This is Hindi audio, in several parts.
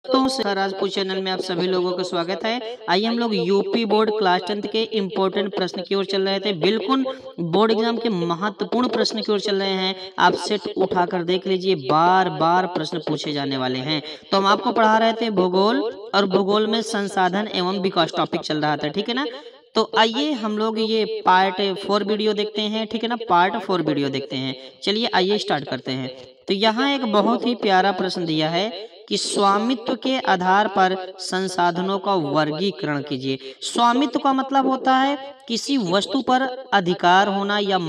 राजपूत चैनल में आप सभी लोगों का स्वागत है। आइए हम लोग यूपी बोर्ड क्लास 10 के इम्पोर्टेंट प्रश्न की ओर चल रहे थे। बिल्कुल बोर्ड एग्जाम के महत्वपूर्ण प्रश्न की ओर चल रहे हैं। आप सेट उठाकर देख लीजिए, बार बार प्रश्न पूछे जाने वाले हैं। तो हम आपको पढ़ा रहे थे भूगोल, और भूगोल में संसाधन एवं विकास टॉपिक चल रहा था, ठीक है ना। तो आइए हम लोग ये पार्ट 4 वीडियो देखते हैं, ठीक है ना। पार्ट 4 वीडियो देखते हैं। चलिए आइए स्टार्ट करते हैं। तो यहाँ एक बहुत ही प्यारा प्रश्न दिया है कि स्वामित्व के आधार पर संसाधनों का वर्गीकरण कीजिए। स्वामित्व का मतलब होता है किसी वस्तु पर अधिकार होना या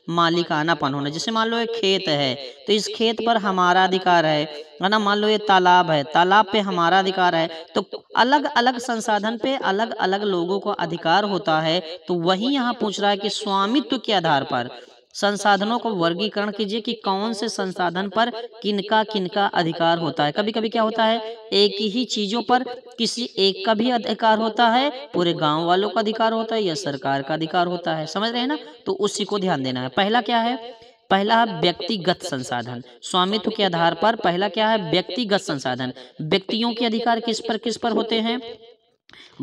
मालिकानापन होना। जैसे मान लो एक खेत है, तो इस खेत पर हमारा अधिकार है ना। मान लो ये तालाब है, तालाब पे हमारा अधिकार है। तो अलग अलग संसाधन पे अलग अलग लोगों को अधिकार होता है। तो वही यहाँ पूछ रहा है कि स्वामित्व के आधार पर संसाधनों को वर्गीकरण कीजिए कि कौन से संसाधन पर किनका किनका अधिकार होता है। कभी कभी क्या होता है, एक ही चीजों पर किसी एक का भी अधिकार होता है, पूरे गांव वालों का अधिकार होता है, या सरकार का अधिकार होता है। समझ रहे हैं ना। तो उसी को ध्यान देना है। पहला क्या है, पहला व्यक्तिगत संसाधन। स्वामित्व के आधार पर पहला क्या है, व्यक्तिगत संसाधन। व्यक्तियों के अधिकार किस पर होते हैं,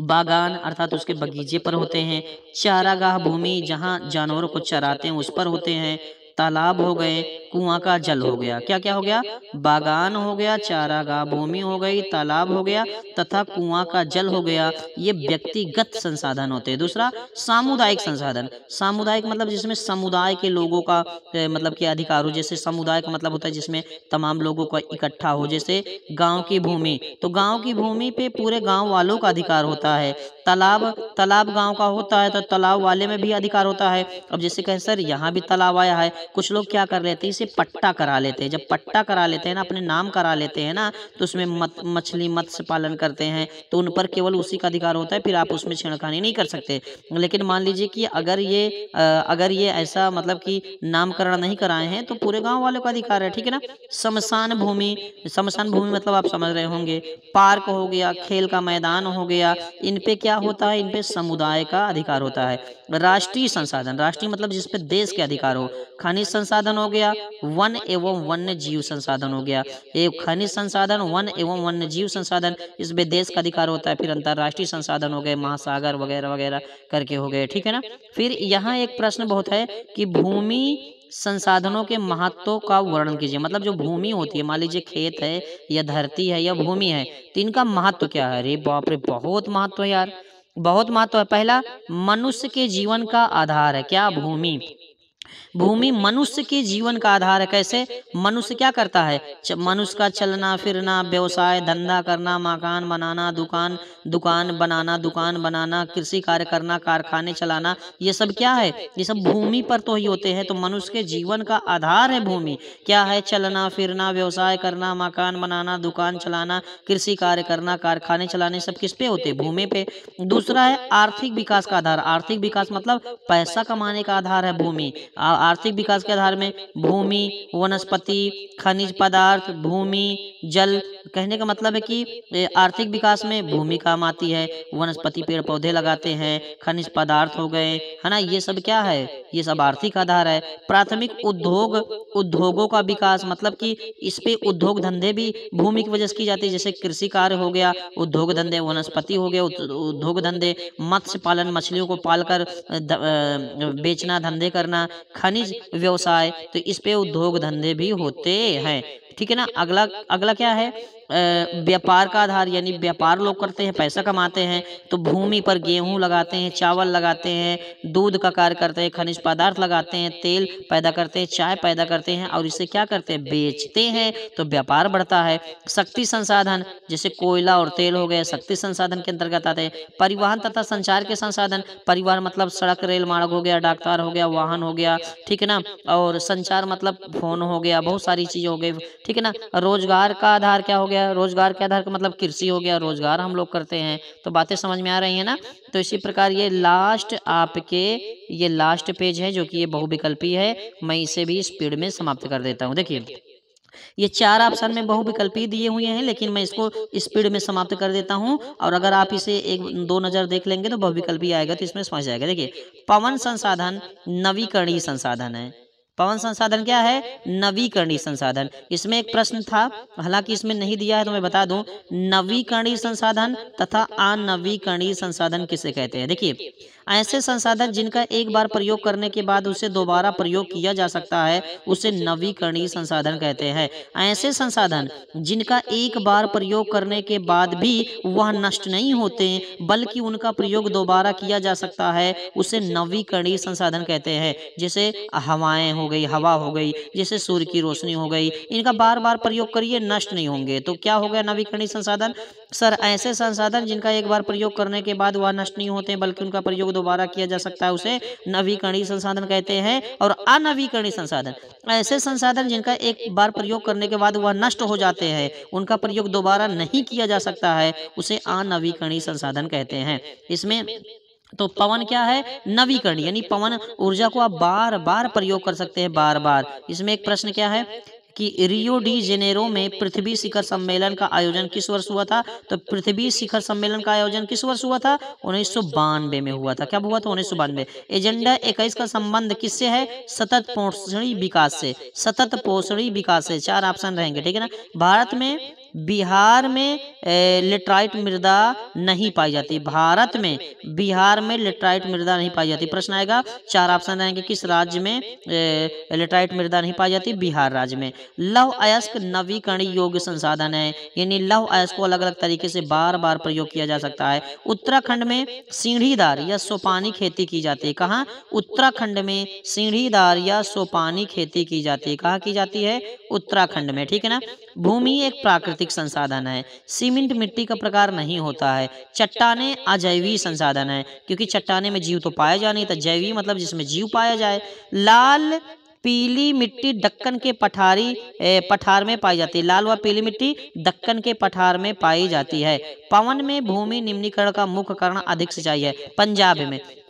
बागान अर्थात उसके बगीचे पर होते हैं। चारागाह भूमि जहाँ जानवरों को चराते हैं उस पर होते हैं। तालाब हो गए, कुआं का जल हो गया। क्या क्या हो गया, बागान हो गया, चारागाह भूमि हो गई, तालाब हो गया तथा कुआं का जल हो गया। ये व्यक्तिगत संसाधन होते हैं। दूसरा सामुदायिक संसाधन। सामुदायिक मतलब जिसमें समुदाय के लोगों का मतलब के अधिकार हो। जैसे समुदाय का मतलब होता है जिसमें तमाम लोगों का इकट्ठा हो। जैसे गांव की भूमि, तो गांव की भूमि पे पूरे गांव वालों का अधिकार होता है। तालाब गांव का होता है तो तालाब वाले में भी अधिकार होता है। अब जैसे कहें सर यहाँ भी तालाब आया है, कुछ लोग क्या कर लेते हैं, इसे पट्टा करा लेते हैं। जब पट्टा करा लेते हैं ना, अपने नाम करा लेते हैं ना, तो उसमें मछली मत्स्य पालन करते हैं, तो उन पर केवल उसी का अधिकार होता है। फिर आप उसमें छेड़खानी नहीं कर सकते। लेकिन मान लीजिए कि अगर ये ऐसा मतलब कि नामकरण नहीं कराए हैं तो पूरे गांव वालों का अधिकार है, ठीक है ना। शमशान भूमि, शमशान भूमि मतलब आप समझ रहे होंगे, पार्क हो गया, खेल का मैदान हो गया, इन पे क्या होता है, इन पे समुदाय का अधिकार होता है। राष्ट्रीय संसाधन, राष्ट्रीय मतलब जिस पे देश के अधिकार हो। खनिज संसाधन हो गया, वन एवं वन्य जीव संसाधन हो गया। एक खनिज संसाधन, वन एवं वन्य जीव संसाधन, इस पे देश का अधिकार होता है। फिर अंतर्राष्ट्रीय संसाधन हो गए, महासागर वगैरह वगैरह करके हो गए, ठीक है ना। फिर यहाँ एक प्रश्न बहुत है कि भूमि संसाधनों के महत्व का वर्णन कीजिए। मतलब जो भूमि होती है, मान लीजिए खेत है या धरती है या भूमि है, तो इनका महत्व क्या है। अरे बाप रे, बहुत महत्व है यार, बहुत महत्व है। पहला, मनुष्य के जीवन का आधार है। क्या, भूमि। भूमि मनुष्य के जीवन का आधार है। कैसे, मनुष्य क्या करता है, मनुष्य का चलना फिरना, व्यवसाय धंधा करना, मकान बनाना, दुकान बनाना, कृषि कार्य करना, कारखाने चलाना, ये सब क्या है, ये सब भूमि पर तो ही होते हैं। तो मनुष्य के जीवन का आधार है भूमि। क्या है, चलना फिरना, व्यवसाय करना, मकान बनाना, दुकान चलाना, कृषि कार्य करना, कारखाने चलाने, सब किस पे होते हैं, भूमि पे। दूसरा है आर्थिक विकास का आधार। आर्थिक विकास मतलब पैसा कमाने का आधार है भूमि। आर्थिक विकास के आधार में भूमि, वनस्पति, खनिज पदार्थ, भूमि, जल। कहने का मतलब है कि आर्थिक विकास में भूमि काम आती है, वनस्पति पेड़ पौधे लगाते हैं, खनिज पदार्थ हो गए, है ना, ये सब क्या है, ये सब आर्थिक आधार है। प्राथमिक उद्योगों का विकास मतलब कि इस पे उद्योग धंधे भी भूमि की वजह से की जाती है। जैसे कृषि कार्य हो गया, उद्योग धंधे, वनस्पति हो गया, उद्योग धंधे, मत्स्य पालन, मछलियों को पालकर बेचना, धंधे करना, खनिज व्यवसाय, तो इस पे उद्योग धंधे भी होते हैं, ठीक है ना। अगला अगला क्या है, व्यापार का आधार, यानी व्यापार लोग करते हैं, पैसा कमाते हैं। तो भूमि पर गेहूं लगाते हैं, चावल लगाते हैं, दूध का कार्य करते हैं, खनिज पदार्थ लगाते हैं, तेल पैदा करते हैं, चाय पैदा करते हैं, और इसे क्या करते हैं, बेचते हैं, तो व्यापार बढ़ता है। शक्ति संसाधन, जैसे कोयला और तेल हो गए, शक्ति संसाधन के अंतर्गत आते हैं। परिवहन तथा संचार के संसाधन, परिवहन मतलब सड़क रेल मार्ग हो गया, डाकतार हो गया, वाहन हो गया, ठीक है ना। और संचार मतलब फोन हो गया, बहुत सारी चीजें हो गई, ठीक है ना। रोजगार का आधार क्या हो गया, रोजगार के आधार का मतलब कृषि हो गया, रोजगार हम लोग करते हैं। तो बातें समझ में आ रही है ना। तो इसी प्रकार ये लास्ट पेज है जो कि ये बहुविकल्पी है। मैं इसे भी स्पीड में समाप्त कर देता हूँ। देखिए ये 4 ऑप्शन में बहुविकल्पी दिए हुए हैं, लेकिन मैं इसको स्पीड में समाप्त कर देता हूं। और अगर आप इसे एक दो नज़र देख लेंगे तो बहुविकल्पी आएगा, तो इसमें समझ जाएगा। देखिए, पवन संसाधन नवीकरणीय संसाधन है, पवन संसाधन क्या है? नवीकरणीय संसाधन। इसमें एक प्रश्न था, हालांकि इसमें नहीं दिया है तो मैं बता दूं, नवीकरणीय संसाधन तथा अनवीकरणीय संसाधन किसे कहते हैं? देखिए, ऐसे संसाधन जिनका एक बार प्रयोग करने के बाद उसे दोबारा प्रयोग किया जा सकता है उसे नवीकरणीय संसाधन कहते हैं। ऐसे संसाधन जिनका एक बार प्रयोग करने के बाद भी वह नष्ट नहीं होते बल्कि उनका प्रयोग दोबारा किया जा सकता है उसे नवीकरणीय संसाधन कहते हैं। जैसे हवाएं हो गई, हवा हो गई, जैसे सूर्य की रोशनी हो गई, इनका बार बार प्रयोग करिए, नष्ट नहीं होंगे, तो क्या हो गया? नवीकरणीय संसाधन। सर, ऐसे संसाधन जिनका एक बार प्रयोग करने के बाद वह नष्ट नहीं होते बल्कि उनका प्रयोग दोबारा किया जा सकता है उसे नवीकरणीय संसाधन कहते हैं। और अनवीकरणीय संसाधन, ऐसे संसाधन जिनका एक बार प्रयोग करने के बाद वह नष्ट हो जाते हैं, उनका प्रयोग दोबारा नहीं किया जा सकता है, उसे अनवीकरणीय संसाधन कहते हैं। इसमें तो पवन क्या है? नवीकरणीय, यानी पवन ऊर्जा को आप बार बार प्रयोग कर सकते हैं, बार बार। इसमें एक प्रश्न क्या है कि रियो डी जेनेरो में पृथ्वी शिखर सम्मेलन का आयोजन किस वर्ष हुआ था? तो पृथ्वी शिखर सम्मेलन का आयोजन किस वर्ष हुआ था? 1992 में हुआ था। कब हुआ था? 1992। एजेंडा 21 का संबंध किससे है? सतत पोषणी विकास से। सतत पोषणी विकास से। 4 ऑप्शन रहेंगे, ठीक है ना। भारत में, बिहार में लेटराइट मृदा नहीं पाई जाती। भारत में, बिहार में लेटराइट मृदा नहीं पाई जाती। प्रश्न आएगा, 4 ऑप्शन रहेंगे, किस राज्य में लेटराइट मृदा नहीं पाई जाती? बिहार राज्य में। लौह अयस्क नवीकरणीय योग्य संसाधन है, यानी लौह अयस्क को अलग अलग तरीके से बार बार प्रयोग किया जा सकता है। उत्तराखंड में सीढ़ीदार या सोपानी खेती की जाती है। कहाँ? उत्तराखंड में सीढ़ीदार या सोपानी खेती की जाती है। कहाँ की जाती है? उत्तराखंड में, ठीक है ना। भूमि एक प्राकृतिक संसाधन है, सीमेंट मिट्टी का प्रकार नहीं होता है। चट्टाने अजैविक संसाधन है, क्योंकि चट्टाने में जीव तो पाया जा नहीं था, जैविक मतलब जिसमें जीव पाया जाए। लाल पीली मिट्टी दक्कन के पठार में पाई जाती है। लाल व पीली मिट्टी दक्कन के पठार में पाई जाती है। पवन में भूमि निम्नीकरण का मुख्य कारण अधिक सिंचाई है।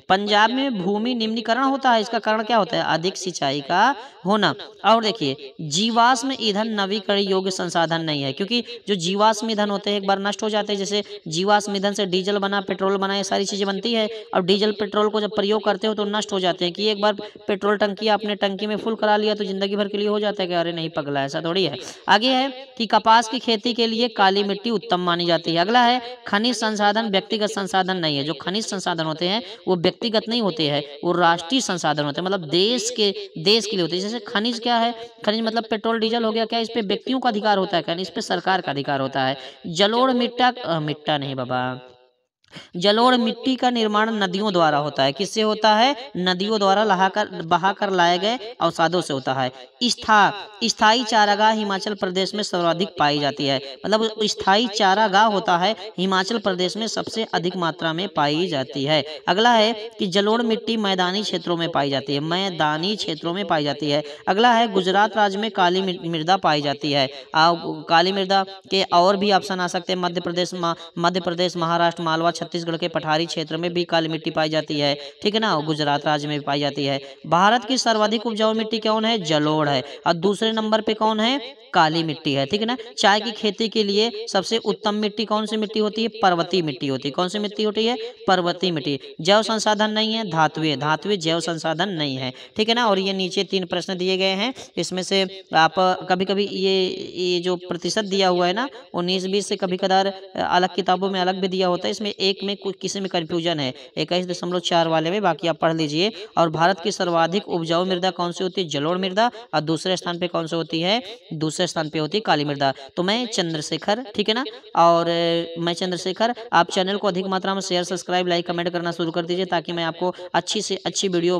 पंजाब में भूमि निम्नीकरण होता है, इसका कारण क्या होता है? अधिक सिंचाई का होना। और देखिए, जीवाश्म ईंधन नवीकरण योग्य संसाधन नहीं है, क्योंकि जो जीवाश्म ईंधन होते हैं एक बार नष्ट हो जाते हैं। जैसे जीवाश्म ईंधन से डीजल बना, पेट्रोल बना, ये सारी चीजें बनती है। और डीजल पेट्रोल को जब प्रयोग करते हो तो नष्ट हो जाते हैं। कि एक बार पेट्रोल टंकी आपने टंकी में फुल करा लिया तो जिंदगी भर के लिए हो जाता है कि अरे नहीं पगला, ऐसा थोड़ी है। आगे है कि कपास की खेती के लिए काली मिट्टी उत्तम मानी जाती है। अगला है, खनिज संसाधन व्यक्तिगत संसाधन नहीं है। जो खनिज संसाधन होते हैं वो व्यक्तिगत नहीं होते हैं, वो राष्ट्रीय संसाधन होते हैं, मतलब देश के लिए होते हैं। जैसे खनिज क्या है? खनिज मतलब पेट्रोल डीजल हो गया, क्या इस पे व्यक्तियों का अधिकार होता है? क्या इस पे सरकार का अधिकार होता है। जलोढ़ मिट्टा नहीं बाबा, जलोढ़ मिट्टी का निर्माण नदियों द्वारा होता है। किससे होता है? नदियों द्वारा बहाकर लाए गए अवसादों से होता है। स्थायी चारागाह हिमाचल प्रदेश में सर्वाधिक पाई जाती है, मतलब स्थायी चारागाह होता है हिमाचल प्रदेश में सबसे अधिक मात्रा में पाई जाती है। अगला है कि जलोढ़ मिट्टी मैदानी क्षेत्रों में पाई जाती है, मैदानी क्षेत्रों में पाई जाती है। अगला है, गुजरात राज्य में काली मृदा पाई जाती है। काली मृदा के और भी ऑप्शन आ सकते हैं। मध्य प्रदेश, महाराष्ट्र, मालवा, छत्तीसगढ़ के पठारी क्षेत्र में भी काली मिट्टी पाई जाती है, ठीक है ना। गुजरात राज्य में भी पाई जाती है। भारत की सर्वाधिक उपजाऊ मिट्टी कौन है? जलोढ़ है। और दूसरे नंबर पे कौन है? काली मिट्टी है, ठीक है ना। चाय की खेती के लिए सबसे उत्तम मिट्टी कौन सी मिट्टी होती है? पर्वतीय मिट्टी होती है। कौन सी मिट्टी होती है? पर्वतीय मिट्टी। जैव संसाधन नहीं है, धात्विक जैव संसाधन नहीं है, ठीक है ना। और ये नीचे 3 प्रश्न दिए गए हैं, इसमें से आप कभी कभी ये जो प्रतिशत दिया हुआ है ना 19-20 से कभी कदार अलग किताबों में अलग भी दिया होता है। इसमें एक में किसी में कंफ्यूजन है 21.4 वाले में, बाकी आप पढ़ लीजिए। और भारत की सर्वाधिक उपजाऊ मृदा कौन सी होती है? जलोढ़ मृदा। और दूसरे स्थान पे कौन सी होती है? दूसरे स्थान पे होती है काली मृदा। तो मैं चंद्रशेखर, ठीक है ना। और मैं चंद्रशेखर, आप चैनल को अधिक मात्रा में शेयर, सब्सक्राइब, लाइक, कमेंट करना शुरू कर दीजिए, ताकि मैं आपको अच्छी से अच्छी वीडियो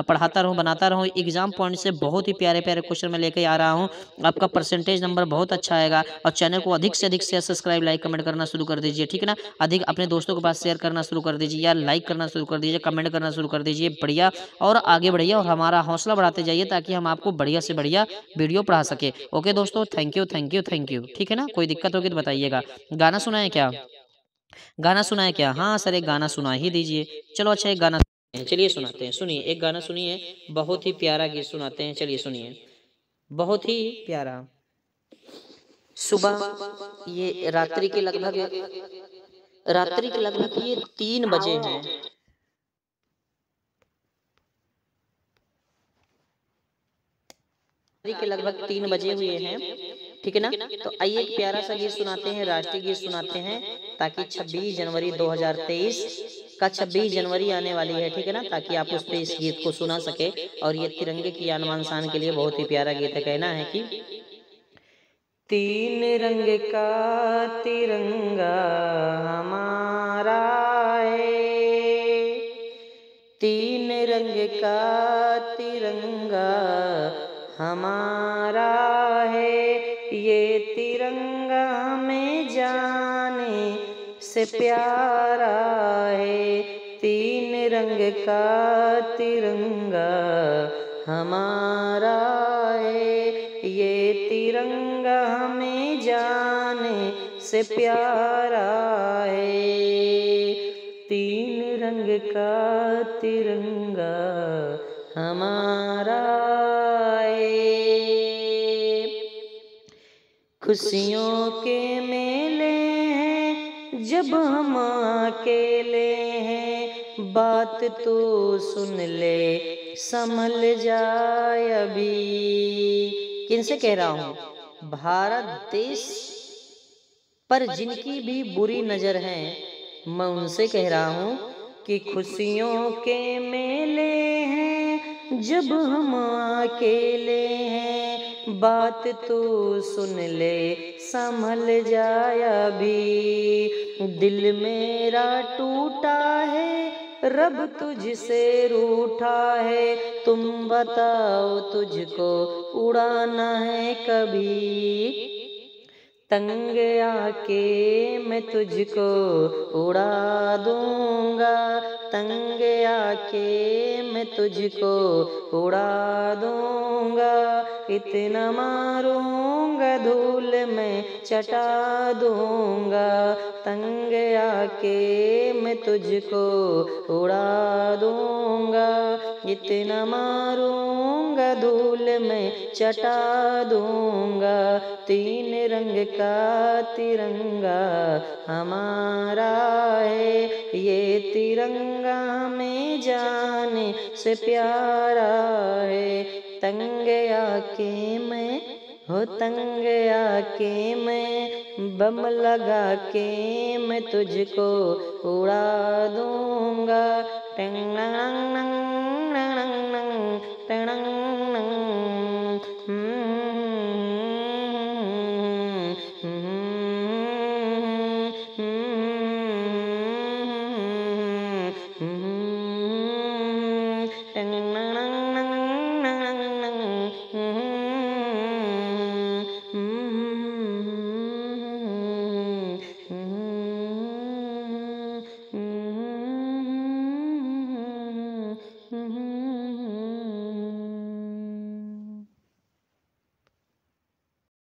पढ़ाता रहूँ, बनाता रहूँ। एग्जाम पॉइंट से बहुत ही प्यारे प्यारे क्वेश्चन मैं लेके आ रहा हूँ। आपका परसेंटेज नंबर बहुत अच्छा आएगा। और चैनल को अधिक से अधिक शेयर, सब्सक्राइब, लाइक, कमेंट करना शुरू कर दीजिए, ठीक है ना। अधिक अपने दोस्तों के पास शेयर करना शुरू कर दीजिए, या लाइक करना शुरू कर दीजिए, कमेंट करना शुरू कर दीजिए। बढ़िया, और आगे बढ़िए और हमारा हौसला बढ़ाते जाइए, ताकि हम आपको बढ़िया से बढ़िया वीडियो पढ़ा सके। ओके दोस्तों, थैंक यू, ठीक है ना। कोई दिक्कत होगी तो बताइएगा। गाना सुनाए क्या? गाना सुनाए क्या? हाँ सर, एक गाना सुना ही दीजिए। चलो अच्छा, एक गाना चलिए सुनाते हैं। सुनिए, एक गाना सुनिए, बहुत ही प्यारा गीत सुनाते हैं। चलिए सुनिए, बहुत ही प्यारा। सुबह ये रात्रि के लगभग ये 3 बजे हैं। के लगभग 3 बजे हुए हैं, ठीक है ना। तो आइए एक प्यारा सा गीत सुनाते हैं, राष्ट्रीय गीत सुनाते हैं, ताकि 26 जनवरी 2023 का 26 जनवरी आने वाली है, ठीक है ना, ताकि आप उस पे इस गीत को सुना सके। और ये तिरंगे की आन बान शान के लिए बहुत ही प्यारा गीत है। कहना है कि तीन रंग का तिरंगा हमारा है, तीन रंग का तिरंगा हमारा है, ये तिरंगा हमें जाने से प्यारा है, तीन रंग का तिरंगा हमारा है, ये तिरंगा हमें जाने से प्यारा है, तीन रंग का तिरंगा हमारा है। खुशियों के मेले हैं जब हम अकेले हैं, बात तो सुन ले संभल जाए अभी। किनसे कह रहा हूँ? भारत देश पर जिनकी भी बुरी नजर है, मैं उनसे कह रहा हूँ कि खुशियों के मेले हैं जब हम अकेले हैं, बात तो सुन ले संभल जाए अभी। दिल मेरा टूटा है रब तुझसे रूठा है, तुम बताओ तुझको उड़ाना है कभी, तंग आके मैं तुझको उड़ा दूंगा, तंग आके मैं तुझको उड़ा दूंगा, इतना मारूंगा धूल में चटा दूंगा, तंग आके मैं तुझको उड़ा दूंगा, इतना मारूंगा धूल में चटा दूंगा, तीन रंग का तिरंगा हमारा है, ये तिरंगा हमें जाने से प्यारा है, तंग आके मैं हो तंग आके मैं बम लगा के मैं तुझको उड़ा दूंगा, टंग नंग नंग नंग नंग नंग नंग।